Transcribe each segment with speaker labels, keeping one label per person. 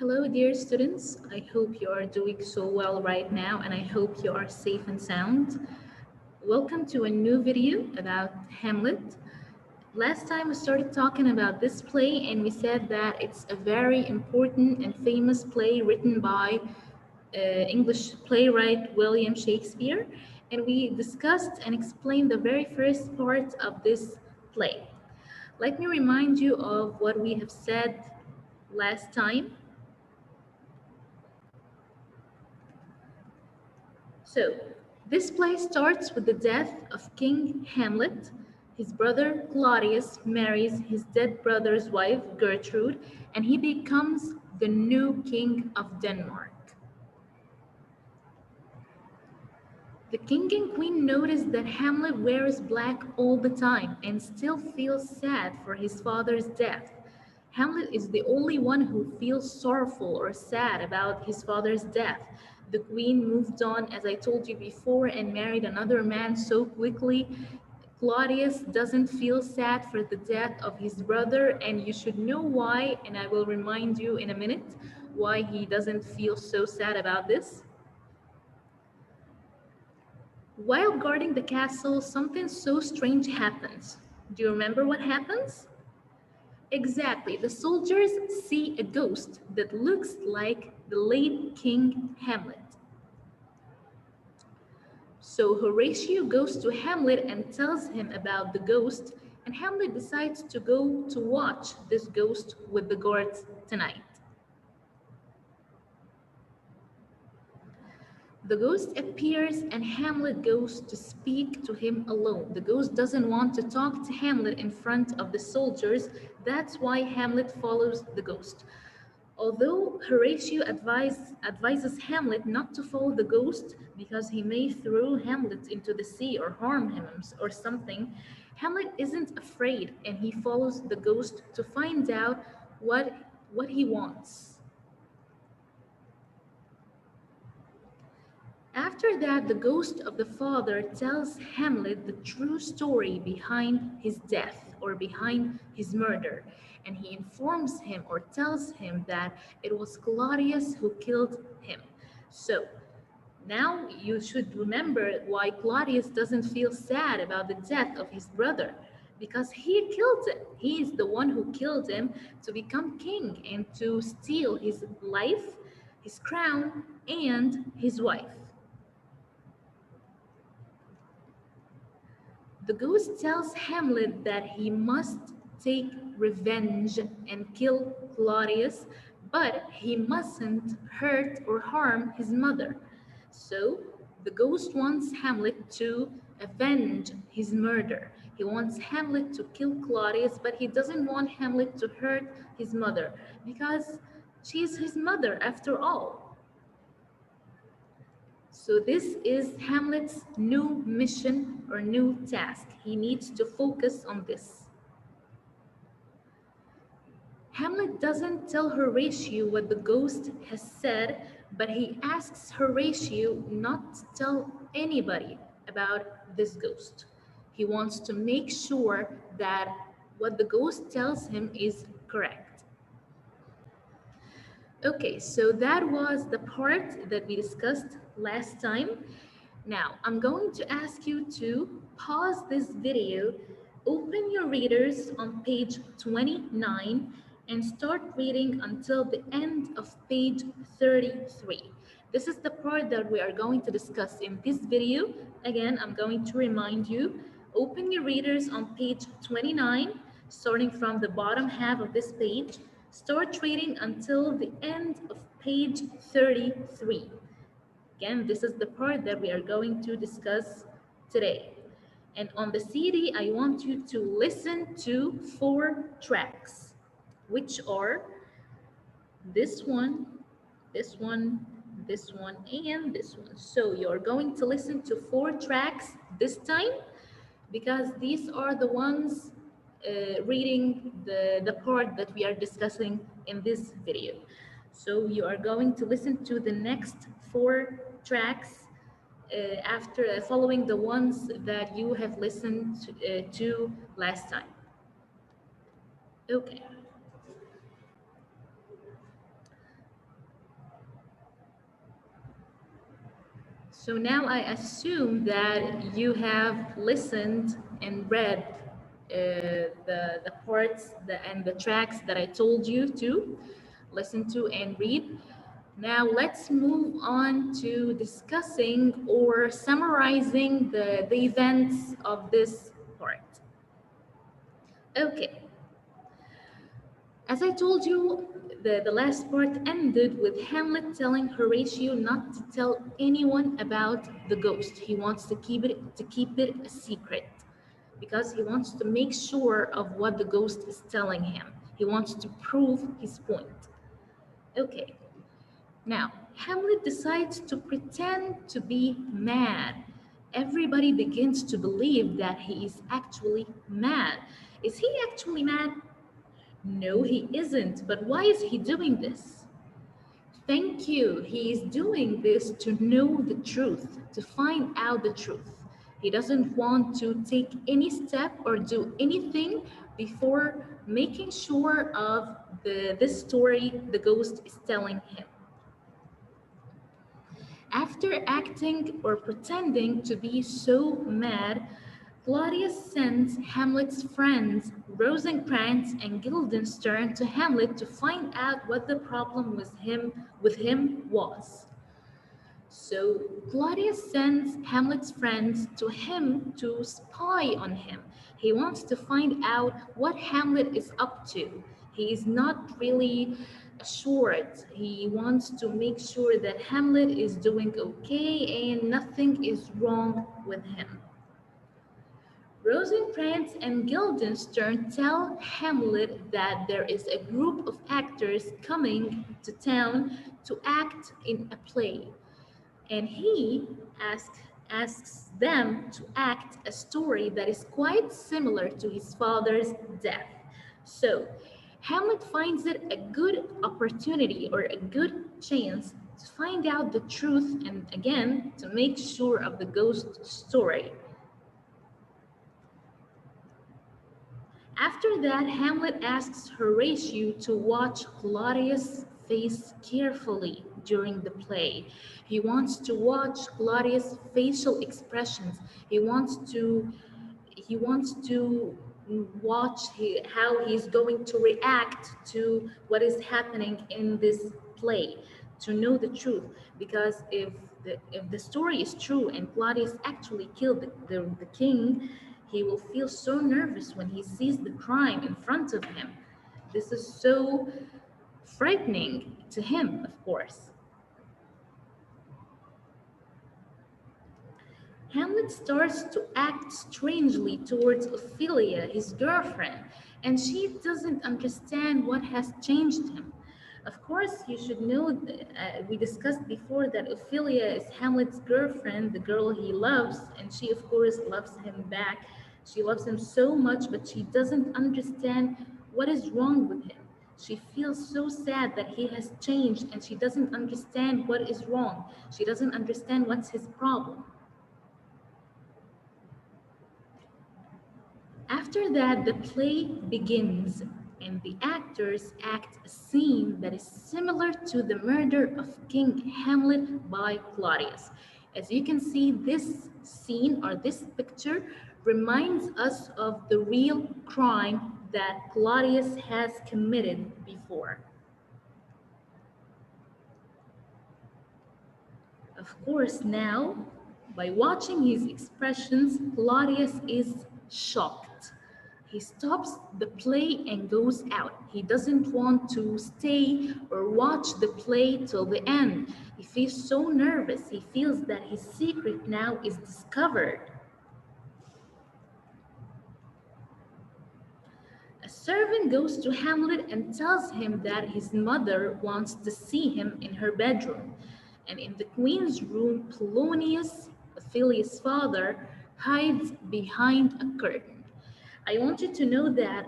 Speaker 1: Hello, dear students. I hope you are doing so well right now, and I hope you are safe and sound. Welcome to a new video about Hamlet. Last time we started talking about this play, and we said that it's a very important and famous play written by English playwright William Shakespeare, and we discussed and explained the very first part of this play. Let me remind you of what we have said last time. So, this play starts with the death of King Hamlet. His brother Claudius marries his dead brother's wife, Gertrude, and he becomes the new king of Denmark. The king and queen notice that Hamlet wears black all the time and still feels sad for his father's death. Hamlet is the only one who feels sorrowful or sad about his father's death. The queen moved on, as I told you before, and married another man so quickly. Claudius doesn't feel sad for the death of his brother, and you should know why, and I will remind you in a minute why he doesn't feel so sad about this. While guarding the castle, something so strange happens. Do you remember what happens? Exactly, the soldiers see a ghost that looks like the late King Hamlet. So Horatio goes to Hamlet and tells him about the ghost, and Hamlet decides to go to watch this ghost with the guards tonight. The ghost appears and Hamlet goes to speak to him alone. The ghost doesn't want to talk to Hamlet in front of the soldiers. That's why Hamlet follows the ghost. Although Horatio advises Hamlet not to follow the ghost because he may throw Hamlet into the sea or harm him or something, Hamlet isn't afraid and he follows the ghost to find out what he wants. After that, the ghost of the father tells Hamlet the true story behind his death or behind his murder, and he informs him or tells him that it was Claudius who killed him. So now you should remember why Claudius doesn't feel sad about the death of his brother, because he killed him. He is the one who killed him to become king and to steal his life, his crown, and his wife. The ghost tells Hamlet that he must take revenge and kill Claudius, but he mustn't hurt or harm his mother. So the ghost wants Hamlet to avenge his murder. He wants Hamlet to kill Claudius, but he doesn't want Hamlet to hurt his mother because she's his mother after all. So this is Hamlet's new mission or new task. He needs to focus on this. Hamlet doesn't tell Horatio what the ghost has said, but he asks Horatio not to tell anybody about this ghost. He wants to make sure that what the ghost tells him is correct. Okay, so that was the part that we discussed last time. Now, I'm going to ask you to pause this video, open your readers on page 29, and start reading until the end of page 33. This is the part that we are going to discuss in this video. Again, I'm going to remind you, open your readers on page 29, starting from the bottom half of this page. Start reading until the end of page 33. Again, this is the part that we are going to discuss today. And on the CD, I want you to listen to 4 tracks, which are this one, this one, this one, and this one. So you're going to listen to 4 tracks this time because these are the ones reading the part that we are discussing in this video. So you are going to listen to the next 4 tracks after following the ones that you have listened to last time. Okay. So now I assume that you have listened and read the parts and the tracks that I told you to listen to and read. Now let's move on to discussing or summarizing the events of this part. Okay, as I told you, the last part ended with Hamlet telling Horatio not to tell anyone about the ghost. He wants to keep it a secret because he wants to make sure of what the ghost is telling him. He wants to prove his point. Okay. Now, Hamlet decides to pretend to be mad. Everybody begins to believe that he is actually mad. Is he actually mad? No, he isn't. But why is he doing this? Thank you. He is doing this to know the truth, to find out the truth. He doesn't want to take any step or do anything before making sure of this story the ghost is telling him. After acting or pretending to be so mad, Claudius sends Hamlet's friends Rosencrantz and Guildenstern to Hamlet to find out what the problem with him was. So Claudius sends Hamlet's friends to him to spy on him. He wants to find out what Hamlet is up to. He is not really assured. He wants to make sure that Hamlet is doing okay and nothing is wrong with him. Rosencrantz and Guildenstern tell Hamlet that there is a group of actors coming to town to act in a play, and he asks them to act a story that is quite similar to his father's death. So Hamlet finds it a good opportunity or a good chance to find out the truth and again to make sure of the ghost story. After that, Hamlet asks Horatio to watch Claudius' face carefully during the play. He wants to watch Claudius' facial expressions. He wants to watch how he's going to react to what is happening in this play to know the truth. Because if the story is true and Claudius actually killed the king, he will feel so nervous when he sees the crime in front of him. This is so frightening to him, of course. Hamlet starts to act strangely towards Ophelia, his girlfriend, and she doesn't understand what has changed him. Of course, you should know, we discussed before that Ophelia is Hamlet's girlfriend, the girl he loves, and she, of course, loves him back. She loves him so much, but she doesn't understand what is wrong with him. She feels so sad that he has changed, and she doesn't understand what is wrong. She doesn't understand what's his problem. After that, the play begins, and the actors act a scene that is similar to the murder of King Hamlet by Claudius. As you can see, this scene or this picture reminds us of the real crime that Claudius has committed before. Of course, now, by watching his expressions, Claudius is shocked. He stops the play and goes out. He doesn't want to stay or watch the play till the end. He feels so nervous. He feels that his secret now is discovered. A servant goes to Hamlet and tells him that his mother wants to see him in her bedroom. And in the queen's room, Polonius, Ophelia's father, hides behind a curtain. I want you to know that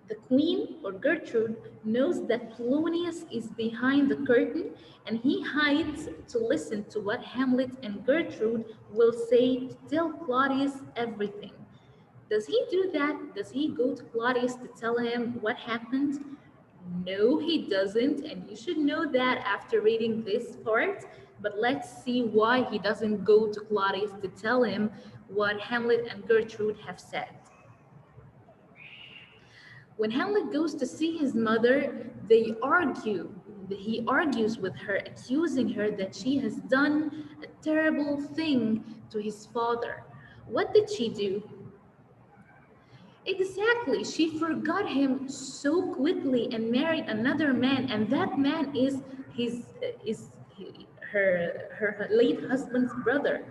Speaker 1: the queen, or Gertrude, knows that Polonius is behind the curtain, and he hides to listen to what Hamlet and Gertrude will say to tell Claudius everything. Does he do that? Does he go to Claudius to tell him what happened? No, he doesn't, and you should know that after reading this part, But let's see why he doesn't go to Claudius to tell him what Hamlet and Gertrude have said. When Hamlet goes to see his mother, they argue. He argues with her, accusing her that she has done a terrible thing to his father. What did she do? Exactly, she forgot him so quickly and married another man, and that man is her late husband's brother.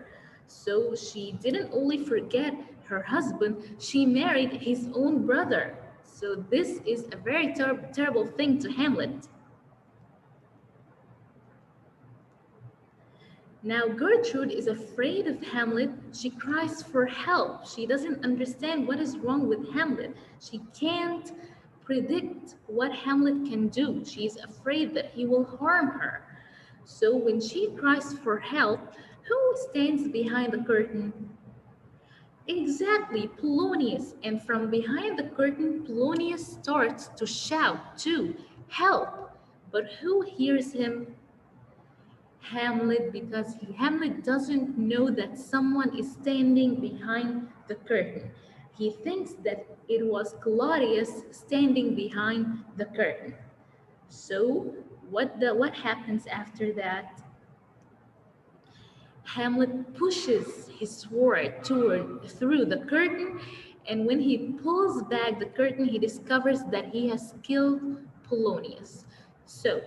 Speaker 1: So she didn't only forget her husband, she married his own brother. So this is a very terrible thing to Hamlet. Now Gertrude is afraid of Hamlet. She cries for help. She doesn't understand what is wrong with Hamlet. She can't predict what Hamlet can do. She's afraid that he will harm her. So when she cries for help, who stands behind the curtain? Exactly, Polonius. And from behind the curtain, Polonius starts to shout too, help. But who hears him? Hamlet, because Hamlet doesn't know that someone is standing behind the curtain. He thinks that it was Claudius standing behind the curtain. So what happens after that? Hamlet pushes his sword through the curtain, and when he pulls back the curtain, he discovers that he has killed Polonius. So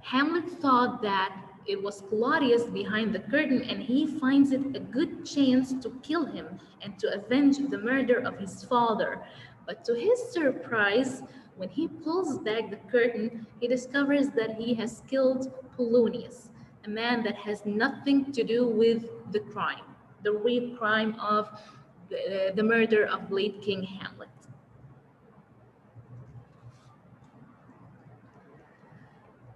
Speaker 1: Hamlet thought that it was Claudius behind the curtain, and he finds it a good chance to kill him and to avenge the murder of his father. But to his surprise, when he pulls back the curtain, he discovers that he has killed Polonius, a man that has nothing to do with the crime, the real crime of the murder of late King Hamlet.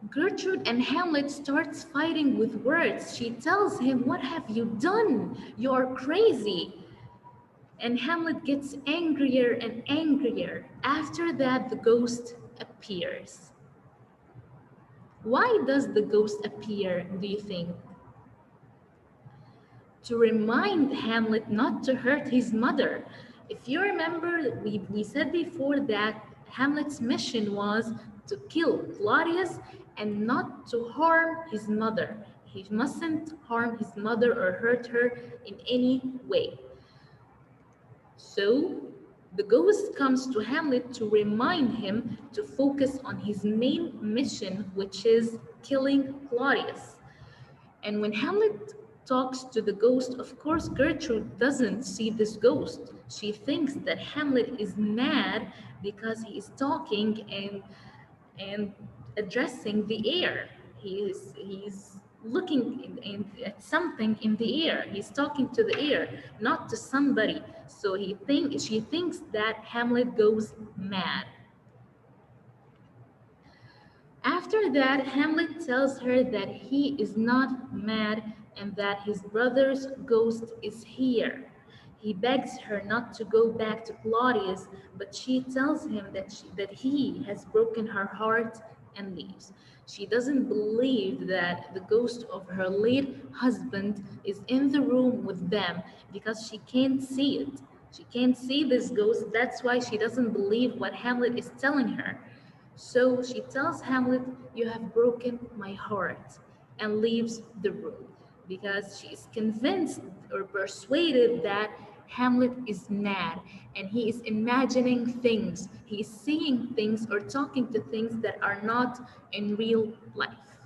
Speaker 1: Gertrude and Hamlet starts fighting with words. She tells him, "What have you done? You're crazy." And Hamlet gets angrier and angrier. After that, the ghost appears. Why does the ghost appear, do you think? To remind Hamlet not to hurt his mother. If you remember, we said before that Hamlet's mission was to kill Claudius and not to harm his mother. He mustn't harm his mother or hurt her in any way. So the ghost comes to Hamlet to remind him to focus on his main mission, which is killing Claudius. And when Hamlet talks to the ghost, of course, Gertrude doesn't see this ghost. She thinks that Hamlet is mad because he is talking and addressing the air. He's looking at something in the air. He's talking to the air, not to somebody. So she thinks that Hamlet goes mad. After that, Hamlet tells her that he is not mad and that his brother's ghost is here. He begs her not to go back to Claudius, but she tells him that he has broken her heart and leaves. She doesn't believe that the ghost of her late husband is in the room with them because she can't see it. She can't see this ghost. That's why she doesn't believe what Hamlet is telling her. So she tells Hamlet, "You have broken my heart," and leaves the room because she is convinced or persuaded that Hamlet is mad and he is imagining things, he is seeing things or talking to things that are not in real life.